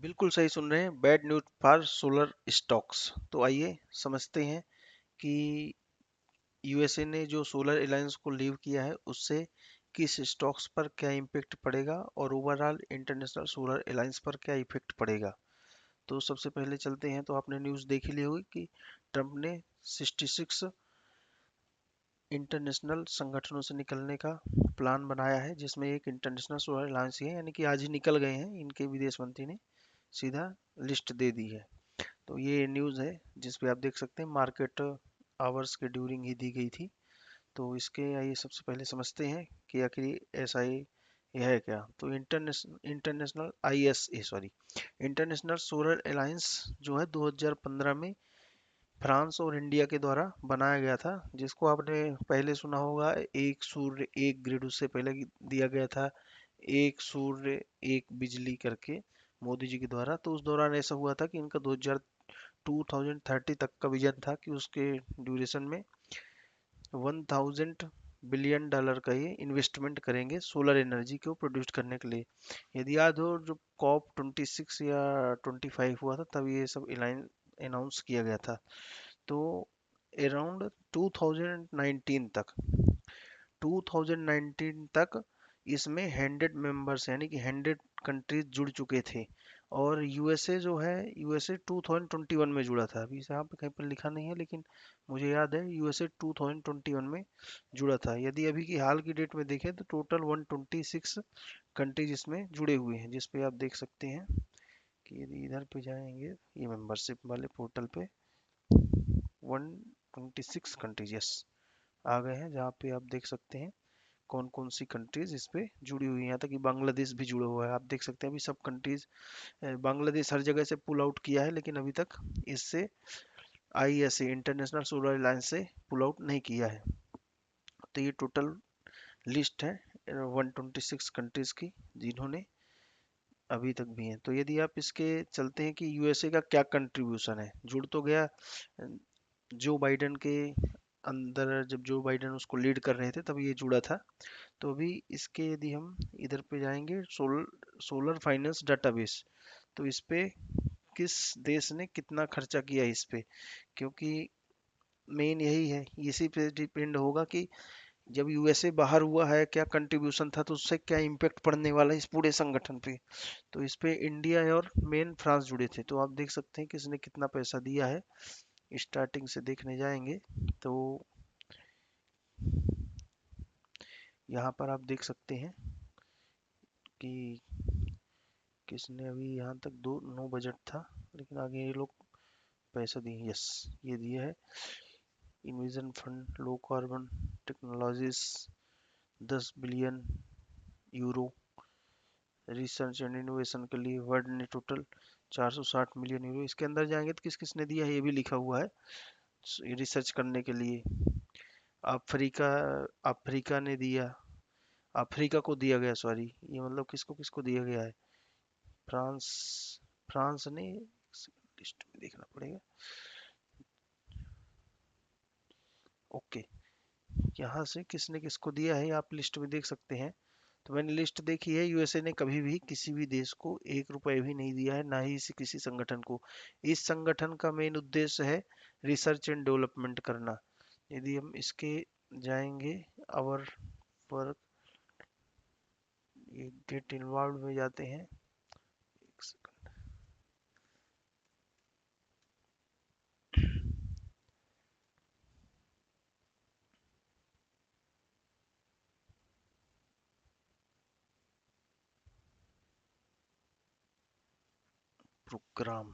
बिल्कुल सही सुन रहे हैं। Bad news for solar stocks. तो आइए समझते हैं कि यूएसए ने जो सोलर अलायंस को लीव किया है उससे किस स्टॉक्स पर क्या इम्पेक्ट पड़ेगा और ओवरऑल इंटरनेशनल सोलर अलायंस पर क्या इफेक्ट पड़ेगा। तो सबसे पहले चलते हैं, तो आपने न्यूज़ देख ही ली होगी कि ट्रम्प ने 66 इंटरनेशनल संगठनों से निकलने का प्लान बनाया है, जिसमें एक इंटरनेशनल सोलर अलायंस ही है, यानी कि आज ही निकल गए हैं इनके विदेश मंत्री ने सीधा लिस्ट दे दी है। तो ये न्यूज़ है जिस पे आप देख सकते हैं मार्केट आवर्स के ड्यूरिंग ही दी गई थी। तो इसके आइए सबसे पहले समझते हैं कि आखिर ऐसा ये है क्या। तो international ISA sorry international solar alliance जो है 2015 में फ्रांस और इंडिया के द्वारा बनाया गया था, जिसको आपने पहले सुना होगा एक सूर्य एक ग्रिड, उससे पहले दिया गया था एक सूर्य एक बिजली करके मोदी जी के द्वारा। तो उस दौरान ऐसा हुआ था कि इनका 2030 तक का विजन था कि उसके ड्यूरेशन में 1000 बिलियन डॉलर का ये इन्वेस्टमेंट करेंगे सोलर एनर्जी को प्रोड्यूस करने के लिए। यदि याद हो, जो COP 26 या 25 हुआ था तब ये सब अनाउंस किया गया था। तो अराउंड 2019 तक 2019 तक इसमें 100 मेंबर्स यानी कि 100 कंट्रीज जुड़ चुके थे। और यूएसए जो है, यूएसए 2021 में जुड़ा था। अभी यहाँ पे कहीं पर लिखा नहीं है, लेकिन मुझे याद है यूएसए 2021 में जुड़ा था। यदि अभी की हाल की डेट में देखें तो टोटल 126 कंट्रीज इसमें जुड़े हुए हैं, जिस पे आप देख सकते हैं कि यदि इधर पे जाएंगे ये मेंबरशिप वाले पोर्टल पे 126 कंट्रीज यस आ गए हैं, जहाँ पे आप देख सकते हैं कौन कौन सी कंट्रीज इस पे जुड़ी हुई हैं। यहाँ तक कि बांग्लादेश भी जुड़ा हुआ है। आप देख सकते हैं अभी सब कंट्रीज, बांग्लादेश हर जगह से पुल आउट किया है, लेकिन अभी तक इससे आईएसए इंटरनेशनल सोलर अलायंस से पुल आउट नहीं किया है। तो ये टोटल लिस्ट है 126 कंट्रीज की जिन्होंने अभी तक भी हैं। तो यदि आप इसके चलते हैं कि यूएसए का क्या कंट्रीब्यूशन है, जुड़ तो गया जो बाइडेन के अंदर, जब जो बाइडेन उसको लीड कर रहे थे तब ये जुड़ा था। तो अभी इसके यदि हम इधर पे जाएंगे सोलर फाइनेंस डाटाबेस, तो इस पे किस देश ने कितना खर्चा किया है इस पे, क्योंकि मेन यही है, इसी पे डिपेंड होगा कि जब यूएसए बाहर हुआ है क्या कंट्रीब्यूशन था, तो उससे क्या इम्पेक्ट पड़ने वाला है इस पूरे संगठन पे। तो इस पे इंडिया और मेन फ्रांस जुड़े थे। तो आप देख सकते हैं किसने कितना पैसा दिया है। स्टार्टिंग से देखने जाएंगे तो यहाँ पर आप देख सकते हैं कि किसने अभी यहाँ तक दो नो बजट था, लेकिन आगे ये लोग पैसा दिए। यस, ये दिया है invasion fund low carbon technologies 10 billion euro research and innovation के लिए। वर्ल्ड ने टोटल 460 मिलियन यूरो। इसके अंदर जाएंगे तो किस किस ने दिया है ये भी लिखा हुआ है रिसर्च करने के लिए। अफ्रीका अफ्रीका ने दिया, अफ्रीका को दिया गया सॉरी, ये मतलब किसको किसको दिया गया है। फ्रांस, फ्रांस ने, लिस्ट में देखना पड़ेगा। ओके, यहाँ से किसने किसको दिया है आप लिस्ट में देख सकते हैं। तो मैंने लिस्ट देखी है, यूएसए ने कभी भी किसी भी देश को 1 रुपए भी नहीं दिया है, ना ही इसी किसी संगठन को। इस संगठन का मेन उद्देश्य है रिसर्च एंड डेवलपमेंट करना। यदि हम इसके जाएंगे और पर ये गेट इन्वॉल्व में जाते हैं, एक सेकंड। प्रोग्राम,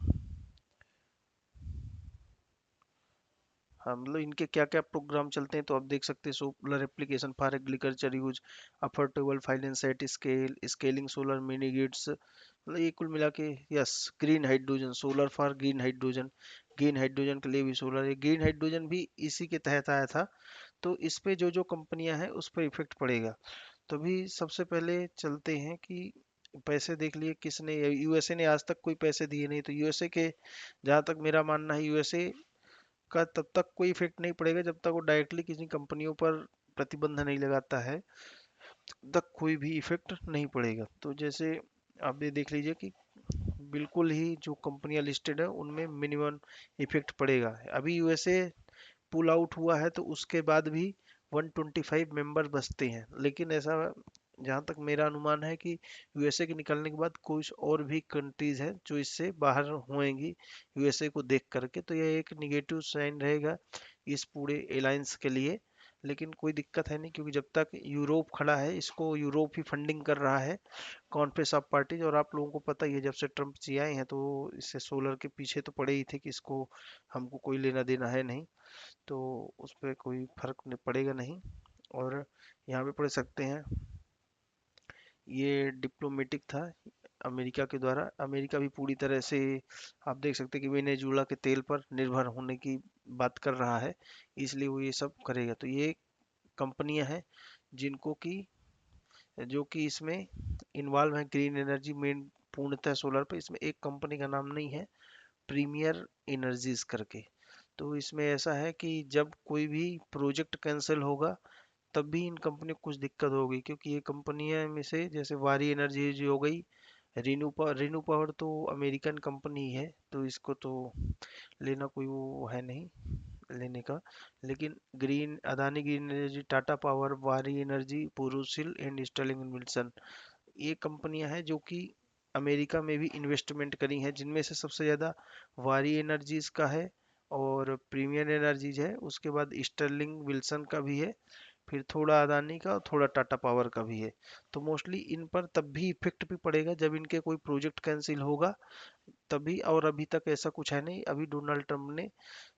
हाँ मतलब इनके क्या क्या प्रोग्राम चलते हैं तो आप देख सकते हैं। Solar application for agriculture use, affordable finance at scale, scaling solar mini grids, मतलब ये कुल मिला के। Yes, green hydrogen, solar for green hydrogen, green hydrogen के लिए भी सोलर है। ग्रीन हाइड्रोजन भी इसी के तहत आया था। तो इस पे जो जो कंपनियां हैं उस पर इफेक्ट पड़ेगा। तो भी सबसे पहले चलते हैं कि पैसे देख लिए किसने। यूएसए ने आज तक कोई पैसे दिए नहीं, तो यूएसए के, जहाँ तक मेरा मानना है, यूएसए का तब तक कोई इफेक्ट नहीं पड़ेगा जब तक वो डायरेक्टली किसी कंपनियों पर प्रतिबंध नहीं लगाता है, तब तक कोई भी इफेक्ट नहीं पड़ेगा। तो जैसे आप ये देख लीजिए कि बिल्कुल ही जो कंपनियां लिस्टेड है उनमें मिनिमम इफेक्ट पड़ेगा। अभी यूएसए पुल आउट हुआ है तो उसके बाद भी 125 मेंबर बचते हैं, लेकिन ऐसा जहां तक मेरा अनुमान है कि यूएसए के निकलने के बाद कुछ और भी कंट्रीज हैं जो इससे बाहर होंगी यूएसए को देख करके, तो यह एक निगेटिव साइन रहेगा इस पूरे अलायंस के लिए। लेकिन कोई दिक्कत है नहीं, क्योंकि जब तक यूरोप खड़ा है, इसको यूरोप ही फंडिंग कर रहा है, कॉन्फ्रेंस ऑफ पार्टीज। और आप लोगों को पता ही है, जब से ट्रम्प जी आए हैं तो इससे सोलर के पीछे तो पड़े ही थे कि इसको हमको कोई लेना देना है नहीं, तो उस पर कोई फर्क नहीं पड़ेगा नहीं। और यहाँ पे पढ़ सकते हैं, ये डिप्लोमेटिक था अमेरिका के द्वारा। अमेरिका भी पूरी तरह से आप देख सकते हैं कि वेनेजुला के तेल पर निर्भर होने की बात कर रहा है, इसलिए वो ये सब करेगा। तो ये कंपनियां हैं जिनको कि जो कि इसमें इन्वॉल्व है ग्रीन एनर्जी मेन, पूर्णतः सोलर पे। इसमें एक कंपनी का नाम नहीं है, प्रीमियर एनर्जीज करके। तो इसमें ऐसा है कि जब कोई भी प्रोजेक्ट कैंसिल होगा तब भी इन कंपनी को कुछ दिक्कत होगी, क्योंकि ये कंपनियां में से जैसे वारी एनर्जी हो गई, रिन्यू पावर तो अमेरिकन कंपनी है, तो इसको तो लेना कोई वो है नहीं लेने का। लेकिन green Adani green energy, Tata power, Waaree energy, Borosil and Sterling and Wilson, ये कंपनियां हैं जो कि अमेरिका में भी इन्वेस्टमेंट करी हैं, जिनमें से सबसे ज़्यादा वारी एनर्जीज का है और प्रीमियर एनर्जीज है, उसके बाद स्टर्लिंग विल्सन का भी है, फिर थोड़ा अदानी का और थोड़ा टाटा पावर का भी है। तो मोस्टली इन पर तब भी इफेक्ट भी पड़ेगा जब इनके कोई प्रोजेक्ट कैंसिल होगा तभी, और अभी तक ऐसा कुछ है नहीं। अभी डोनाल्ड ट्रम्प ने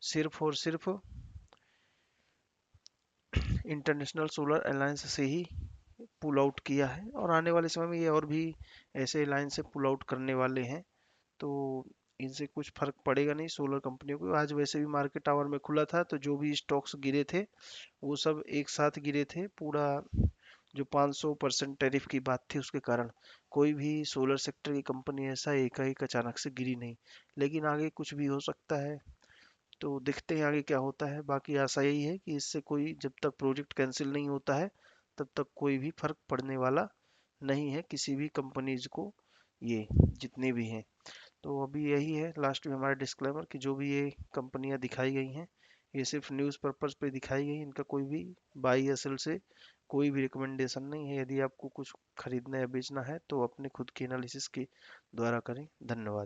सिर्फ और सिर्फ इंटरनेशनल सोलर अलायंस से ही पुल आउट किया है, और आने वाले समय में ये और भी ऐसे अलायंस से पुल आउट करने वाले हैं। तो इनसे कुछ फर्क पड़ेगा नहीं सोलर कंपनियों को। आज वैसे भी मार्केट आवर में खुला था, तो जो भी स्टॉक्स गिरे थे वो सब एक साथ गिरे थे पूरा। जो 500% टैरिफ की बात थी उसके कारण कोई भी सोलर सेक्टर की कंपनी ऐसा एकाएक अचानक से गिरी नहीं। लेकिन आगे कुछ भी हो सकता है, तो देखते हैं आगे क्या होता है। बाकी आशा यही है कि इससे कोई, जब तक प्रोजेक्ट कैंसिल नहीं होता है तब तक कोई भी फर्क पड़ने वाला नहीं है किसी भी कंपनीज को, ये जितने भी हैं। तो अभी यही है लास्ट में हमारा डिस्क्लेमर कि जो भी ये कंपनियां दिखाई गई हैं ये सिर्फ न्यूज़ पर्पस पे दिखाई गई, इनका कोई भी बाई या सेल से कोई भी रिकमेंडेशन नहीं है। यदि आपको कुछ खरीदना या बेचना है तो अपने खुद की एनालिसिस के द्वारा करें। धन्यवाद।